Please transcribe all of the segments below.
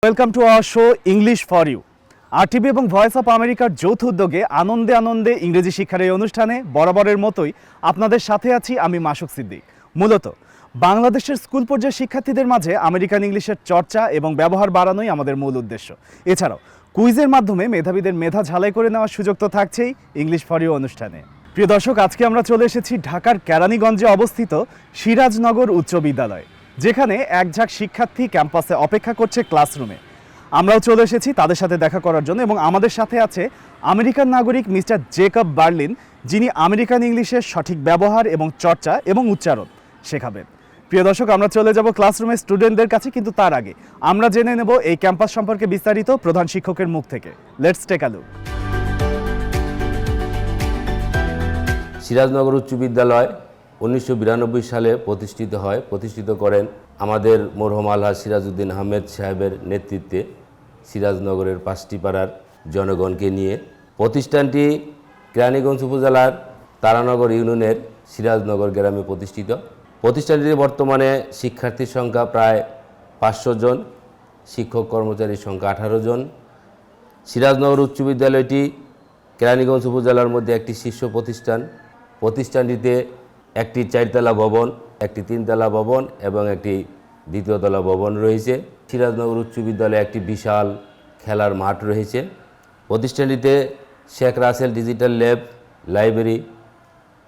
Welcome to our show English for you. RTV এবং voice of আমেরিকার যৌথ উদ্যোগে আনন্দে আনন্দে ইংরেজি শিক্ষার এই অনুষ্ঠানে বরাবরের মতোই আপনাদের সাথে আছি আমি মাসুক সিদ্দিক। মূলত বাংলাদেশের স্কুল পর্যায়ের শিক্ষার্থীদের মাঝে আমেরিকান ইংলিশের চর্চা এবং ব্যবহার বাড়ানোই আমাদের মূল উদ্দেশ্য। এছাড়াও কুইজের মাধ্যমে মেধাবীদের মেধা ঝালাই করে নেওয়ার সুযোগ তো থাকছেই ইংলিশ ফর ইউ অনুষ্ঠানে। প্রিয় দর্শক, আজকে আমরা চলে এসেছি ঢাকার কেরানীগঞ্জে অবস্থিত সিরাজ নগর উচ্চ বিদ্যালয়, যেখানে এক ঝাঁক শিক্ষার্থী ক্যাম্পাসে অপেক্ষা করছে ক্লাসরুমে। আমরাও চলে এসেছি তাদের সাথে দেখা করার জন্য এবং আমাদের সাথে আছে আমেরিকান নাগরিক মিস্টার জেকব বার্লিন, যিনি আমেরিকান ইংলিশের সঠিক ব্যবহার এবং চর্চা এবং উচ্চারণ শেখাবেন। প্রিয় দর্শক, আমরা চলে যাব ক্লাসরুমের স্টুডেন্টদের কাছে, কিন্তু তার আগে আমরা জেনে নেব এই ক্যাম্পাস সম্পর্কে বিস্তারিত প্রধান শিক্ষকের মুখ থেকে। Let's take a look. Sirajnagar উচ্চ বিদ্যালয় 1992 সালে প্রতিষ্ঠিত করেন আমাদের মরহুম আলহাজ সিরাজউদ্দিন আহমেদ সাহেবের নেতৃত্বে সিরাজনগরের 5টি পাড়ার জনগণকে নিয়ে। প্রতিষ্ঠানটি কেরানীগঞ্জ উপজেলার তারানগর ইউনিয়নের সিরাজনগর গ্রামে প্রতিষ্ঠিত। প্রতিষ্ঠানটির বর্তমানে শিক্ষার্থীর সংখ্যা প্রায় 500 জন, শিক্ষক কর্মচারীর সংখ্যা 18 জন। সিরাজনগর উচ্চ বিদ্যালয়টি কেরানীগঞ্জ উপজেলার মধ্যে একটি শীর্ষ প্রতিষ্ঠান। প্রতিষ্ঠানটিতে একটি 4তলা ভবন, একটি 3তলা ভবন এবং একটি 2তলা ভবন রয়েছে। সিরাজনগর উচ্চ বিদ্যালয়ে একটি বিশাল খেলার মাঠ রয়েছে। প্রতিষ্ঠানটিতে Sheikh Russel digital lab, library,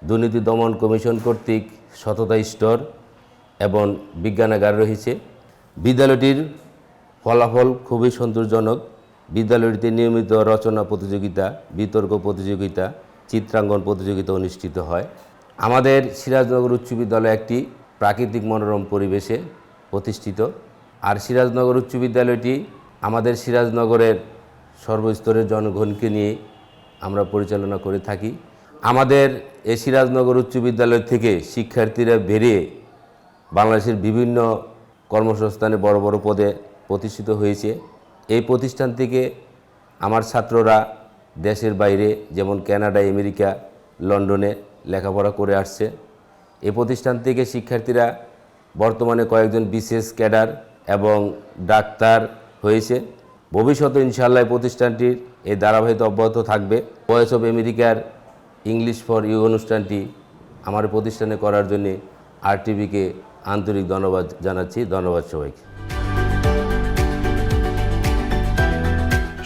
দুর্নীতি দমন কমিশন কর্তৃক সততা স্টোর এবং বিজ্ঞানাগার রয়েছে। বিদ্যালয়টির ফলাফল খুবই সন্তোষজনক। বিদ্যালয়টিতে নিয়মিত রচনা প্রতিযোগিতা, বিতর্ক প্রতিযোগিতা, চিত্রাঙ্কন প্রতিযোগিতা অনুষ্ঠিত হয়। আমাদের সিরাজনগর উচ্চ বিদ্যালয় একটি প্রাকৃতিক মনোরম পরিবেশে প্রতিষ্ঠিত। আর সিরাজনগর উচ্চ বিদ্যালয়টি আমাদের সিরাজনগরের সর্বস্তরের জনগণকে নিয়ে আমরা পরিচালনা করে থাকি। আমাদের এই সিরাজনগর উচ্চ বিদ্যালয় থেকে শিক্ষার্থীরা বেরিয়ে বাংলাদেশের বিভিন্ন কর্মসংস্থানে বড় বড় পদে প্রতিষ্ঠিত হয়েছে। এই প্রতিষ্ঠান থেকে আমার ছাত্ররা দেশের বাইরে যেমন কানাডা, আমেরিকা, লন্ডনে লেখাপড়া করে আসছে। এই প্রতিষ্ঠান থেকে শিক্ষার্থীরা বর্তমানে কয়েকজন বিশেষ ক্যাডার এবং ডাক্তার হয়েছে। ভবিষ্যতে ইনশাআল্লাহ প্রতিষ্ঠানটির এই ধারাবাহিকতা অব্যাহত থাকবে। ভয়েস অফ আমেরিকার ইংলিশ ফর ইউ অনুষ্ঠানটি আমার প্রতিষ্ঠানে করার জন্য RTVকে আন্তরিক ধন্যবাদ জানাচ্ছি। ধন্যবাদ সবাইকে।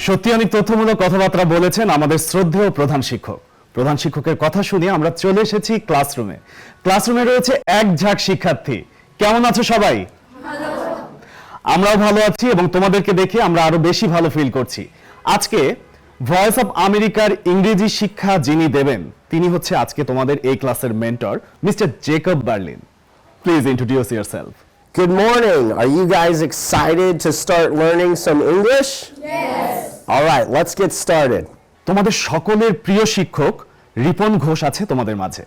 সত্যি অনেক তথ্যমূলক কথাবার্তা বলেছেন আমাদের শ্রদ্ধেয় প্রধান শিক্ষক। প্রধান শিক্ষকের কথা শুনে আমরা চলে এসেছি ক্লাসরুমে। ক্লাসরুমে রয়েছে এক ঝাঁক শিক্ষার্থী। কেমন আছো সবাই? আমরাও ভালো আছি এবং তোমাদেরকে দেখে আমরা আরো বেশি ভালো ফিল করছি। আজকে ভয়েস অফ আমেরিকার ইংরেজি শিক্ষা যিনি দেবেন তিনি হচ্ছে আজকে তোমাদের এই ক্লাসের mentor mister Jacob Berlin. Please introduce yourself. Good morning. Are you guys excited to start learning some English? Yes. All right, let's get started. তোমাদের সকলের প্রিয় শিক্ষক রিপন ঘোষ আছে তোমাদের মাঝে।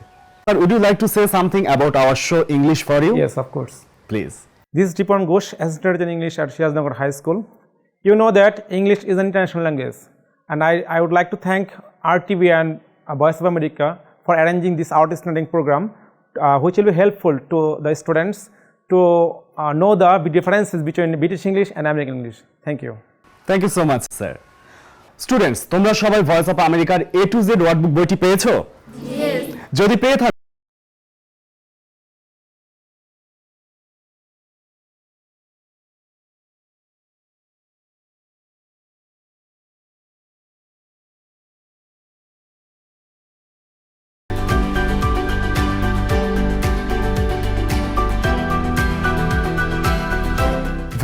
Would you like to say something about our show English for you? Yes, of course. Please. This is Ripon Ghosh, assistant in English at Siraj Nagar High School. You know that English is an international language, and I would like to thank RTV and Voice of America for arranging this outstanding program, which will be helpful to the students to know the differences between British English and American English. Thank you. Thank you so much, sir. Students, তোমরা সবাই voice of আমেরিকার A to Z ওয়ার্ডবুক বইটি পেয়েছো? Yes. যদি পেয়ে থাকো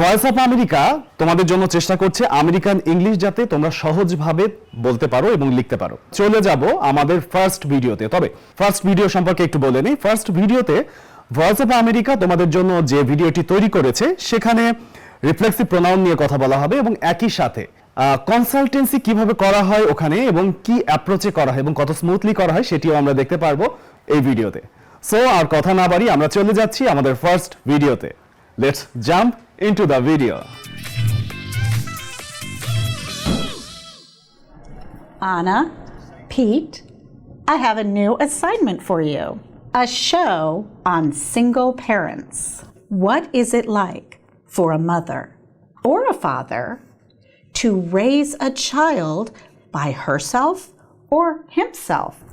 voice of America তোমাদের জন্য চেষ্টা করছে আমেরিকান ইংলিশ যাতে তোমরা সহজভাবে বলতে পারো এবং লিখতে পারো। চলে যাব আমাদের ফার্স্ট ভিডিওতে। তবে ফার্স্ট ভিডিও সম্পর্কে একটু বলে নিই। ফার্স্ট ভিডিওতে ভয়েস অফ আমেরিকা তোমাদের জন্য যে ভিডিওটি তৈরি করেছে সেখানে রিফ্লেক্সিভ প্রোনাউন নিয়ে কথা বলা হবে এবং একই সাথে কনসালটেন্সি কিভাবে করা হয় ওখানে এবং কি অ্যাপ্রোচে করা হয় এবং কত স্মুথলি করা হয় সেটিও আমরা দেখতে পারবো এই ভিডিওতে। সো আর কথা না বাড়ি আমরা চলে যাচ্ছি আমাদের ফার্স্ট ভিডিওতে। Let's jump into the video. Anna, Pete, I have a new assignment for you. A show on single parents. What is it like for a mother, or a father to raise a child by herself or himself.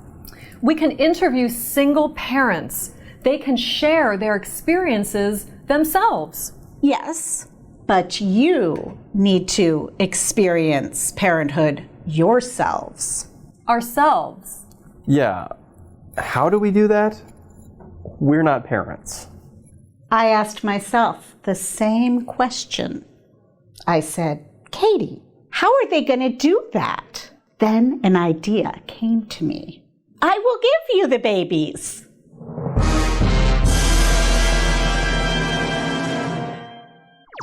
We can interview single parents. They can share their experiences themselves. Yes, but you need to experience parenthood yourselves. Ourselves. Yeah. How do we do that? We're not parents. I asked myself the same question. I said, Katie, how are they going to do that? Then an idea came to me. I will give you the babies.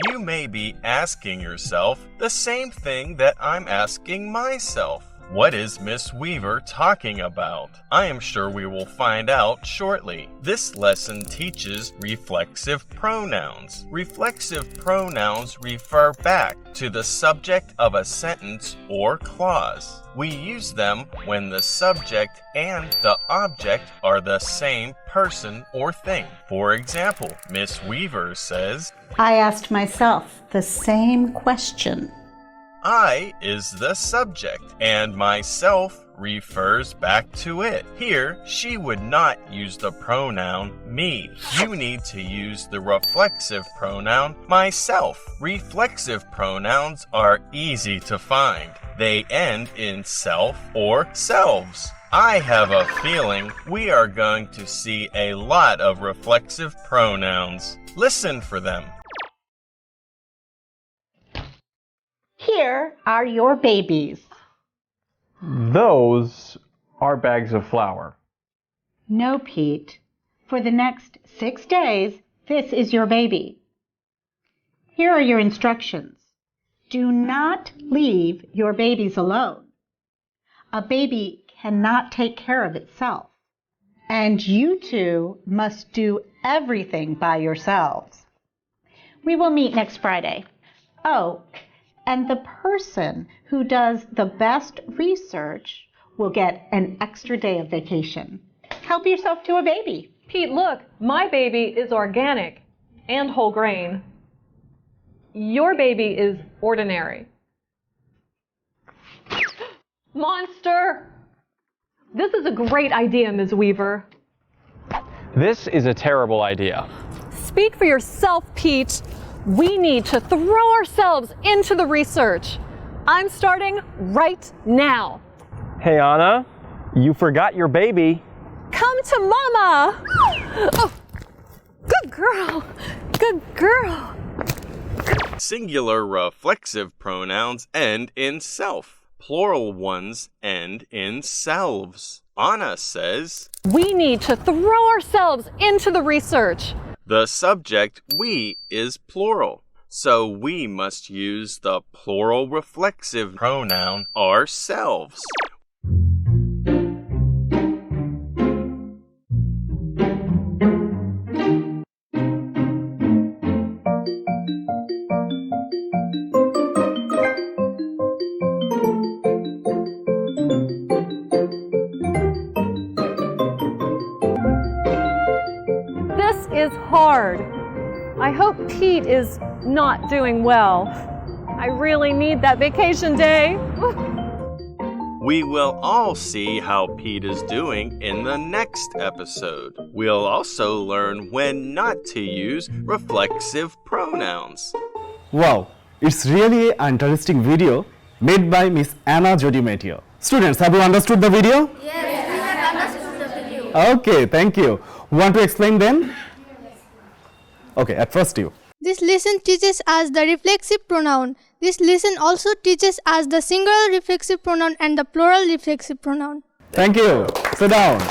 You may be asking yourself the same thing that I'm asking myself. What is Miss Weaver talking about? I am sure we will find out shortly. This lesson teaches reflexive pronouns. Reflexive pronouns refer back to the subject of a sentence or clause. We use them when the subject and the object are the same person or thing. For example, Miss Weaver says, I asked myself the same question. I is the subject, and myself refers back to it. Here, she would not use the pronoun me. You need to use the reflexive pronoun myself. Reflexive pronouns are easy to find. They end in self or selves. I have a feeling we are going to see a lot of reflexive pronouns. Listen for them. Here are your babies. Those are bags of flour. No, Pete. For the next 6 days, this is your baby. Here are your instructions. Do not leave your babies alone. A baby cannot take care of itself. And you two must do everything by yourselves. We will meet next Friday. Oh, and the person who does the best research will get an extra day of vacation. Help yourself to a baby. Pete, look, my baby is organic and whole grain. Your baby is ordinary. Monster! This is a great idea, Ms. Weaver. This is a terrible idea. Speak for yourself, Pete. We need to throw ourselves into the research. I'm starting right now. Hey, Anna, you forgot your baby. Come to Mama! Oh, good girl. Good girl. Singular reflexive pronouns end in self. Plural ones end in selves. Anna says, We need to throw ourselves into the research. the subject we is plural, so we must use the plural reflexive pronoun ourselves. This is hard. I hope Pete is not doing well. I really need that vacation day. We will all see how Pete is doing in the next episode. We'll also learn when not to use reflexive pronouns. Wow, it's really an interesting video made by Miss Anna Jodimatio. Students, have you understood the video? Yes, we have understood the video. Okay, thank you. Want to explain then? Okay, at first you. This lesson teaches us the reflexive pronoun. This lesson also teaches us the singular reflexive pronoun and the plural reflexive pronoun. Thank you. Sit down.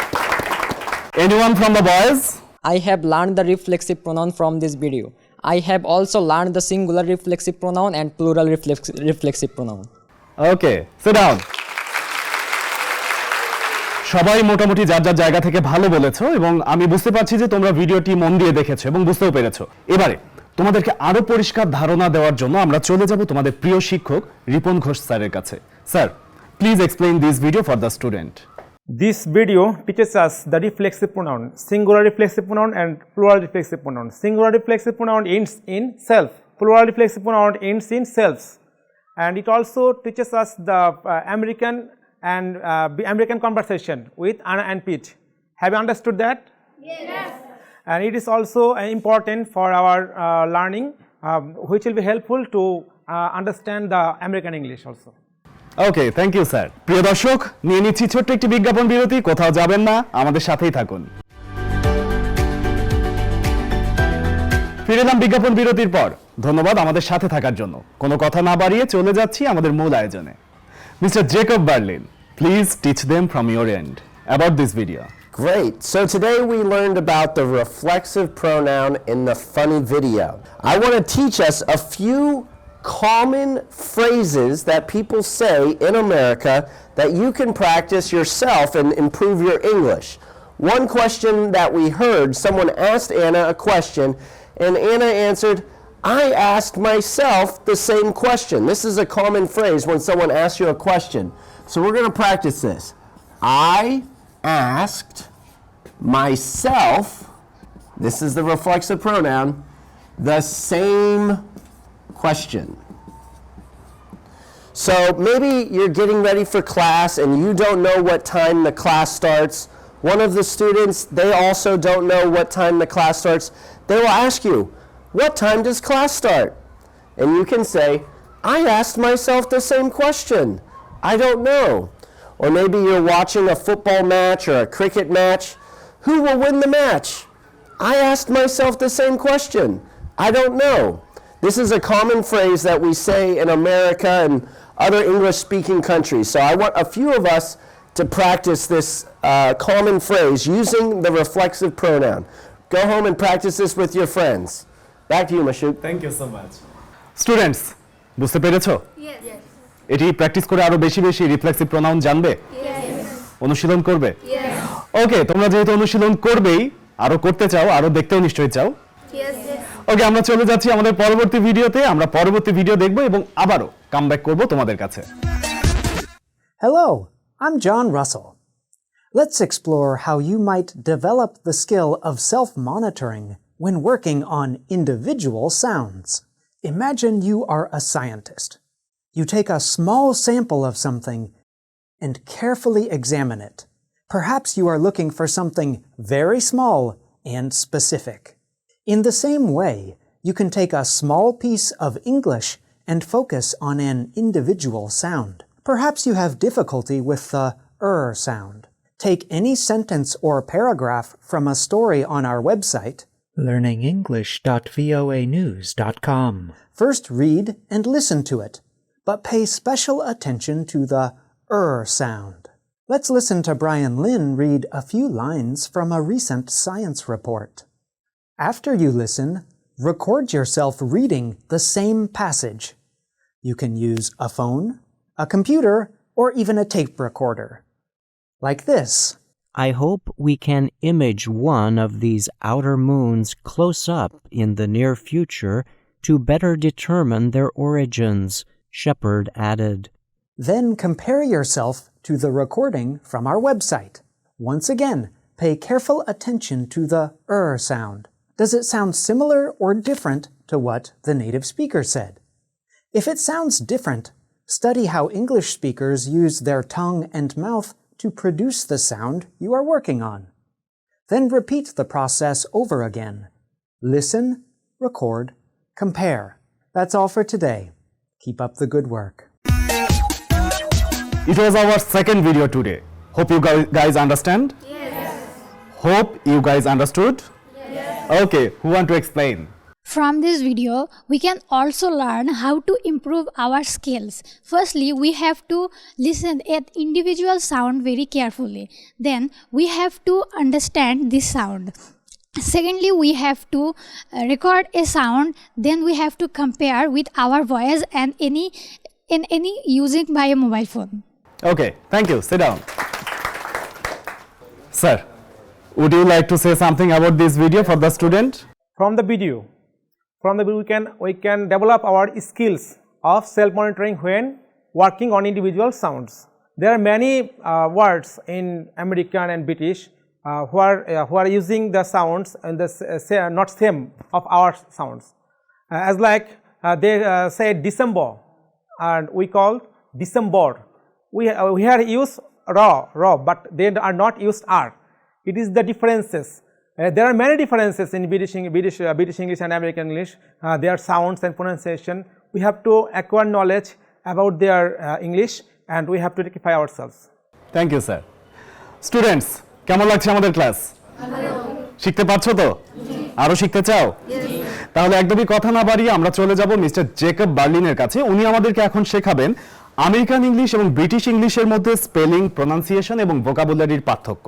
Anyone from the boys? I have learned the reflexive pronoun from this video. I have also learned the singular reflexive pronoun and plural reflexive pronoun. Okay, sit down. সবাই মোটামুটি যার যার জায়গা থেকে ভালো বলেছো এবং আমি বুঝতে পারছি যে তোমরা ভিডিওটি মন দিয়ে দেখেছো এবং বুঝতেও পেরেছো। এবারে তোমাদেরকে আরো পরিষ্কার ধারণা দেওয়ার জন্য আমরা চলে যাব তোমাদের প্রিয় শিক্ষক রিপন ঘোষ স্যারের কাছে। Sir, please explain this video for the student. This video teaches us the reflexive pronoun, singular reflexive pronoun and plural reflexive pronoun. Singular reflexive pronoun ends in self. plural reflexive pronoun ends in selves, and it also teaches us the American and American conversation with Anna and Pete. Have you understood that? Yes. And it is also important for our learning, which will be helpful to understand the American English also. Okay thank you sir. প্রিয় দর্শক, নিয়ে নিচ্ছি ছোট্ট একটি বিজ্ঞাপন বিরতি, কোথাও যাবেন না, আমাদের সাথেই থাকুন। ফিরে এলাম বিজ্ঞাপন বিরতির পর। ধন্যবাদ আমাদের সাথে থাকার জন্য। কোনো কথা না বাড়িয়ে চলে যাচ্ছি আমাদের মূল আয়োজনে। Mister Jacob Berlin, please teach them from your end about this video. Great. So today we learned about the reflexive pronoun in the funny video. I want to teach us a few common phrases that people say in America that you can practice yourself and improve your English. One question that we heard, someone asked Anna a question, and Anna answered, I asked myself the same question. This is a common phrase when someone asks you a question. So we're going to practice this. I asked myself, this is the reflexive pronoun, the same question. So maybe you're getting ready for class and you don't know what time the class starts. One of the students, they also don't know what time the class starts. They will ask you, what time does class start? And you can say, I asked myself the same question. I don't know. Or maybe you're watching a football match or a cricket match. Who will win the match? I asked myself the same question. I don't know. This is a common phrase that we say in America and other English-speaking countries. So I want a few of us to practice this common phrase using the reflexive pronoun. Go home and practice this with your friends. Back to you, Mashuk. Thank you so much. Students, বুঝতে পেরেছো? এটি practice করে আরো বেশি বেশি reflexive pronoun জানবে, অনুশীলন করবে। ওকে, তোমরা যেহেতু অনুশীলন করবেই, আরো করতে চাও, আরো দেখতেও নিশ্চয়ই চাও। ওকে, আমরা চলে যাচ্ছি আমাদের পরবর্তী ভিডিওতে। আমরা পরবর্তী ভিডিও দেখব এবং আবারও কামব্যাক করব তোমাদের কাছে। Hello, I'm John Russell. Let's explore how you might develop the skill of self-monitoring when working on individual sounds. Imagine you are a scientist. You take a small sample of something and carefully examine it. Perhaps you are looking for something very small and specific. In the same way, you can take a small piece of English and focus on an individual sound. Perhaps you have difficulty with the sound. Take any sentence or paragraph from a story on our website, learningenglish.voanews.com. First read and listen to it, but pay special attention to the sound. Let's listen to Brian Lynn read a few lines from a recent science report. After you listen, record yourself reading the same passage. You can use a phone, a computer, or even a tape recorder. Like this. I hope we can image one of these outer moons close up in the near future to better determine their origins, Shepard added. Then compare yourself to the recording from our website. Once again, pay careful attention to the sound. Does it sound similar or different to what the native speaker said? If it sounds different, study how English speakers use their tongue and mouth to produce the sound you are working on. Then repeat the process over again. Listen, record, compare. That's all for today. Keep up the good work. It was our second video today. Hope you guys understand? Yes. Hope you guys understood? Yes. Okay, who want to explain? From this video, we can also learn how to improve our skills. Firstly, we have to listen at individual sound very carefully. Then we have to understand this sound. Secondly, we have to record a sound. Then we have to compare with our voice and any using by a mobile phone. Okay, thank you. Sit down. Sir, would you like to say something about this video for the student? From the video, we can develop our skills of self-monitoring when working on individual sounds. There are many words in American and British who are using the sounds and the not same of our sounds. As like they say December, and we call December. We here use raw, but they are not used R. It is the differences. There are many differences in British English and American English. Their sounds and pronunciation. We have to acquire knowledge about their English, and we have to rectify ourselves. Thank you sir. Students, কেমন লাগছে আমাদের class? শিখতে পারছো তো? আরো শিখতে চাও? তাহলে একদমই কথা না বাড়িয়ে আমরা চলে যাব মিস্টার জেকব বার্লিনের কাছে। উনি আমাদেরকে এখন শেখাবেন আমেরিকান ইংলিশ এবং ব্রিটিশ ইংলিশের মধ্যে স্পেলিং, প্রনাউন্সিয়েশন এবং ভোকাবুলারির পার্থক্য।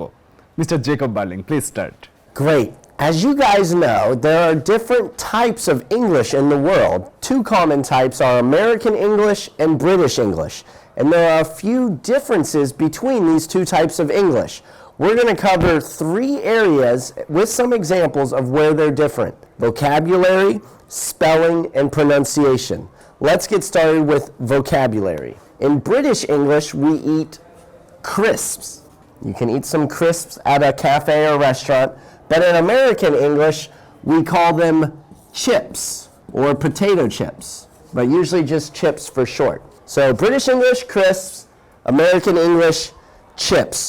Mister Jacob Berlin, please start. Great. As you guys know, there are different types of English in the world. Two common types are American English and British English. And there are a few differences between these two types of English. We're going to cover 3 areas with some examples of where they're different: vocabulary, spelling, and pronunciation. Let's get started with vocabulary. In British English, we eat crisps. You can eat some crisps at a cafe or restaurant, but in American English, we call them chips or potato chips, but usually just chips for short. So British English, crisps; American English, chips.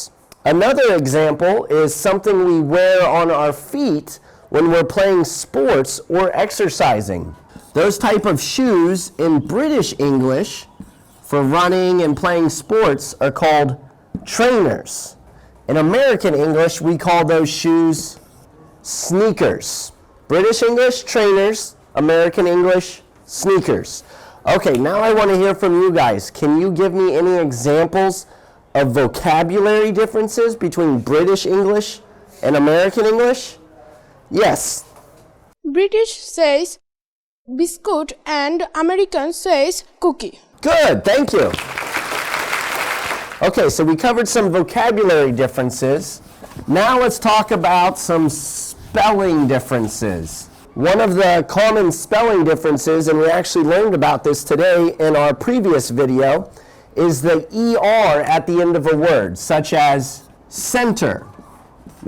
Another example is something we wear on our feet when we're playing sports or exercising. Those type of shoes in British English for running and playing sports are called trainers. In American English, we call those shoes sneakers. British English, trainers; American English, sneakers. Okay, now I want to hear from you guys. Can you give me any examples of vocabulary differences between British English and American English? Yes. British says biscuit and American says cookie. Good, thank you. Okay, so we covered some vocabulary differences. Now let's talk about some spelling differences. One of the common spelling differences, and we actually learned about this today in our previous video, is the ER at the end of a word, such as center,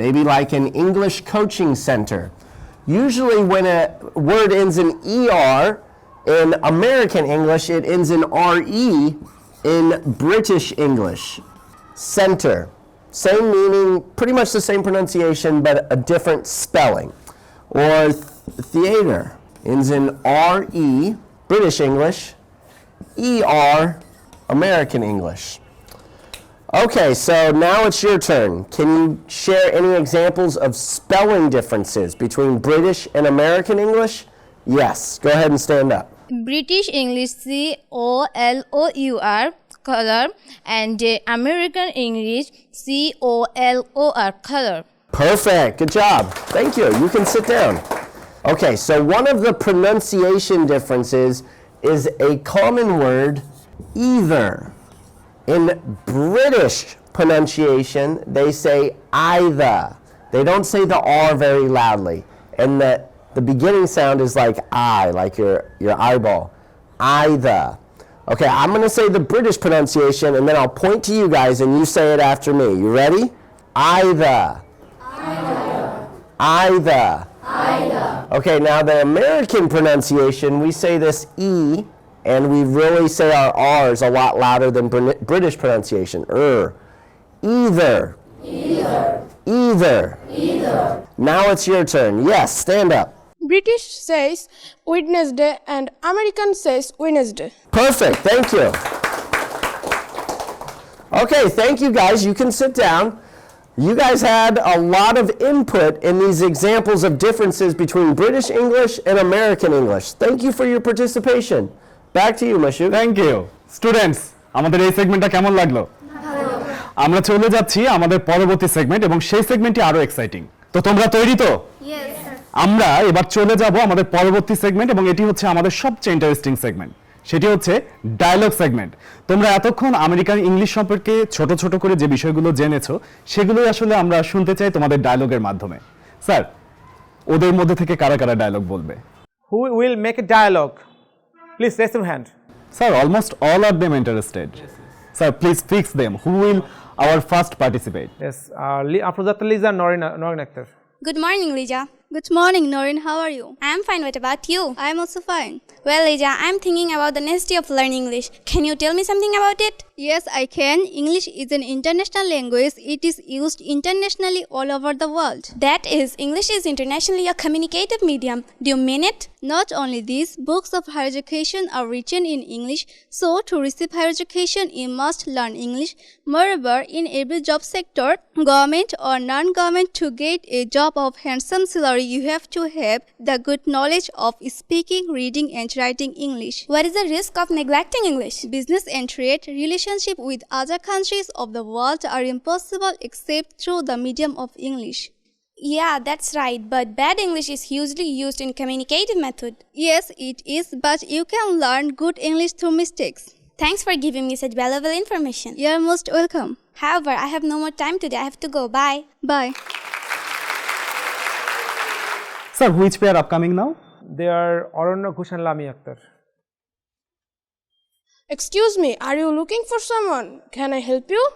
maybe like an English coaching center. Usually when a word ends in ER in American English, it ends in RE in British English. Center, same meaning, pretty much the same pronunciation, but a different spelling. Or theater ends in RE, British English; ER, American English. Okay, so now it's your turn. Can you share any examples of spelling differences between British and American English? Yes, go ahead and stand up. British English COLOUR, color, and American English COLOR, color. Perfect, good job. Thank you. You can sit down. Okay, so one of the pronunciation differences is a common word, either. In British pronunciation, they say either. They don't say the R very loudly. And the beginning sound is like I, like your eyeball. Either. Okay, I'm going to say the British pronunciation, and then I'll point to you guys, and you say it after me. You ready? Either. Either. Either. Okay, now the American pronunciation, we say this E, and we really say our R's a lot louder than British pronunciation. Either. Either. Either. Either. Now it's your turn. Yes, stand up. British says Wednesday and American says Wednesday. Perfect, thank you. Okay, thank you guys. You can sit down. You guys had a lot of input in these examples of differences between British English and American English. Thank you for your participation. Back to you, Mashu. Thank you. Students, আমাদের এই সেগমেন্টটা কেমন লাগলো? আমরা চলে যাচ্ছি আমাদের পরবর্তী segment, এবং সেই সেগমেন্টটি আরো এক্সাইটিং। তো তোমরা তৈরি তো? আমরা এবার চলে যাব আমাদের পরবর্তী সেগমেন্ট, এবং এটি হচ্ছে আমাদের সবচেয়ে ইন্টারেস্টিং সেগমেন্ট। সেটি হচ্ছে ডায়লগ সেগমেন্ট। তোমরা এতক্ষণ আমেরিকান ইংলিশ সম্পর্কে ছোট ছোট করে যে বিষয়গুলো জেনেছো, সেগুলোই আসলে আমরা শুনতে চাই তোমাদের ডায়লগের মাধ্যমে। স্যার, ওদের মধ্যে থেকে কারা কারা ডায়লগ বলবে? Who will make a dialogue? Please raise your hand. Sir, almost all are them interested. Sir, please fix them. Who will our first participate? Yes, after that, Lisa Norin Akhtar. Good morning, Lisa. Good morning, Noreen. How are you? I am fine. What about you? I am also fine. Well, Lija, I am thinking about the necessity of learning English. Can you tell me something about it? Yes, I can. English is an international language. It is used internationally all over the world. That is, English is internationally a communicative medium. Do you mean it? Not only this, books of higher education are written in English. So, to receive higher education, you must learn English. Moreover, in every job sector, government or non-government, to get a job of handsome salary, you have to have the good knowledge of speaking, reading and writing English. What is the risk of neglecting English? Business and trade, relationship with other countries of the world are impossible except through the medium of English. Yeah, that's right, but bad English is usually used in communicative method. Yes, it is, but you can learn good English through mistakes. Thanks for giving me such valuable information. You are most welcome. However, I have no more time today. I have to go. Bye. Bye. Sir, which pair upcoming now? They are Aranya Ghosh and Lami Akhtar. Excuse me, are you looking for someone? Can I help you?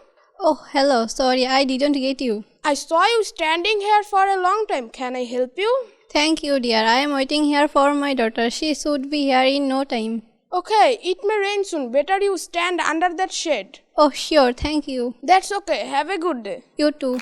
Oh, hello. Sorry, I didn't get you. I saw you standing here for a long time. Can I help you? Thank you, dear. I am waiting here for my daughter. She should be here in no time. Okay, it may rain soon. Better you stand under that shade. Oh, sure. Thank you. That's okay. Have a good day. You too.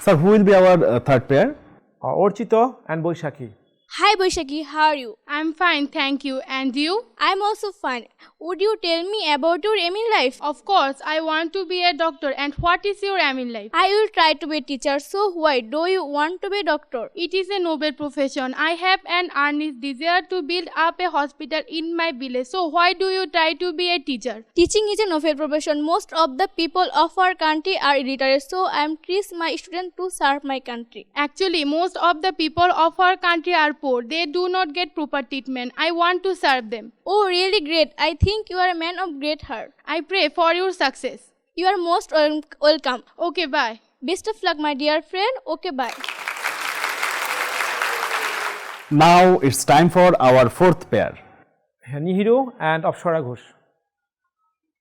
Sir, who will be our third pair? Orchito and Boishakhi. Hi Boishakhi, how are you? I'm fine, thank you. And you? I'm also fine. Would you tell me about your aim in life? Of course, I want to be a doctor. And what is your aim in life? I will try to be a teacher. So why do you want to be a doctor? It is a noble profession. I have an earnest desire to build up a hospital in my village. So why do you try to be a teacher? Teaching is a noble profession. Most of the people of our country are illiterate. So I am teach my students to serve my country. Actually, most of the people of our country are poor. They do not get proper treatment. I want to serve them. Oh, really great. I think you are a man of great heart. I pray for your success. You are most welcome. Okay, bye. Best of luck, my dear friend. Okay, bye. Now it's time for our fourth pair. Nihiru and Apsara Ghosh.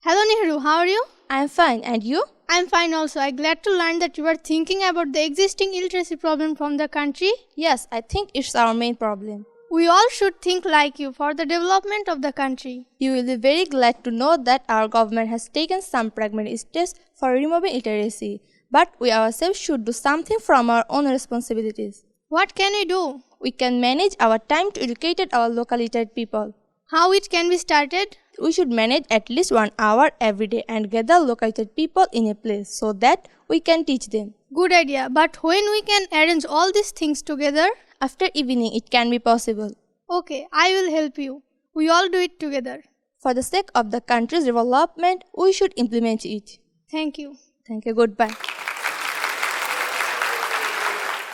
Hello, Nehru. How are you? I am fine. And you? I am fine also. I am glad to learn that you are thinking about the existing illiteracy problem from the country. Yes, I think it's our main problem. We all should think like you for the development of the country. You will be very glad to know that our government has taken some pragmatic steps for removing illiteracy. But we ourselves should do something from our own responsibilities. What can we do? We can manage our time to educate our local literate people. How it can be started? We should manage at least 1 hour every day and gather located people in a place so that we can teach them. Good idea. But when we can arrange all these things together? After evening, it can be possible. Okay, I will help you. We all do it together. For the sake of the country's development, we should implement it. Thank you. Thank you. Goodbye.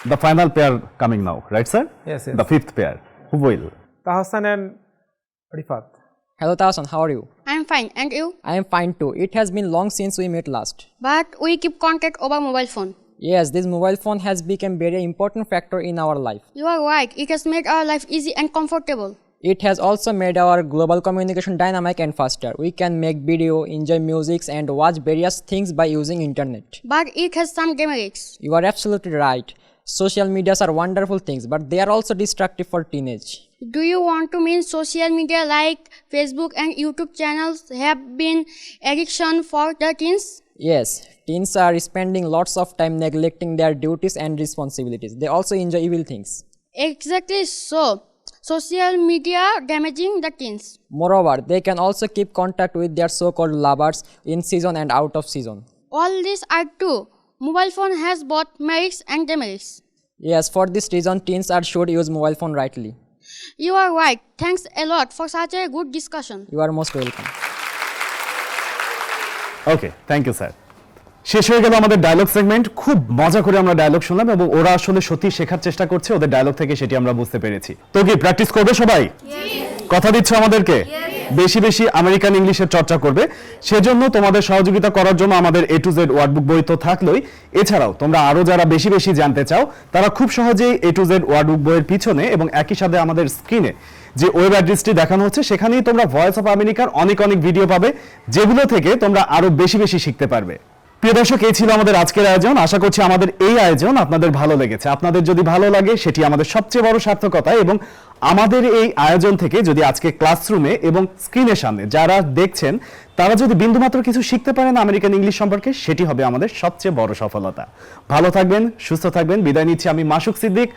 The final pair coming now, right, sir? Yes. The fifth pair. Who will? Tahassan and Rifat. Hello Tahassan, how are you? I am fine. And you? I am fine too. It has been long since we met last. But we keep contact over mobile phone. Yes, this mobile phone has become very important factor in our life. You are right. It has made our life easy and comfortable. It has also made our global communication dynamic and faster. We can make video, enjoy music and watch various things by using internet. But it has some demerits. You are absolutely right. Social medias are wonderful things, but they are also destructive for teenage. Do you want to mean social media like Facebook and YouTube channels have been addiction for the teens? Yes, teens are spending lots of time neglecting their duties and responsibilities. They also enjoy evil things. Exactly so. Social media damaging the teens. Moreover, they can also keep contact with their so-called lovers in season and out of season. All these are true. Mobile phone has both merits and demerits. Yes, for this reason, teens should use mobile phone rightly. You are right. Thanks a lot for such a good discussion. You are most welcome. Okay thank you sir. শেষ হয়ে গেল আমাদের dialogue segment. খুব মজা করে আমরা dialogue শুনলাম এবং ওরা আসলে সত্যি শেখার চেষ্টা করছে ওদের ডায়লগ থেকে, সেটি আমরা বুঝতে পেরেছি। তো কি প্র্যাকটিস করবে সবাই? কথা দিচ্ছ আমাদেরকে বেশি বেশি আমেরিকান ইংলিশের চর্চা করবে। সেজন্য তোমাদের সহযোগিতা করার জন্য আমাদের A to Z ওয়ার্ডবুক বই তো থাকলোই, এছাড়াও তোমরা আরো যারা বেশি বেশি জানতে চাও তারা খুব সহজেই A to Z ওয়ার্ডবুক বইয়ের পিছনে এবং একই সাথে আমাদের স্ক্রিনে যে ওয়েব অ্যাড্রেসটি দেখানো হচ্ছে সেখানেই তোমরা ভয়েস অফ আমেরিকার অনেক অনেক ভিডিও পাবে, যেগুলো থেকে তোমরা আরো বেশি বেশি শিখতে পারবে। প্রিয় দর্শক, এই ছিল আমাদের আজকের আয়োজন। আশা করছি আমাদের এই আয়োজন আপনাদের ভালো লেগেছে। আপনাদের যদি ভালো লাগে সেটি আমাদের সবচেয়ে বড় সার্থকতা, এবং আমাদের এই আয়োজন থেকে যদি আজকে ক্লাসরুমে এবং স্ক্রিনের সামনে যারা দেখছেন তারা যদি বিন্দুমাত্র কিছু শিখতে পারেন আমেরিকান ইংলিশ সম্পর্কে, সেটি হবে আমাদের সবচেয়ে বড় সফলতা। ভালো থাকবেন, সুস্থ থাকবেন। বিদায় নিচ্ছি আমি মাসুক সিদ্দিক।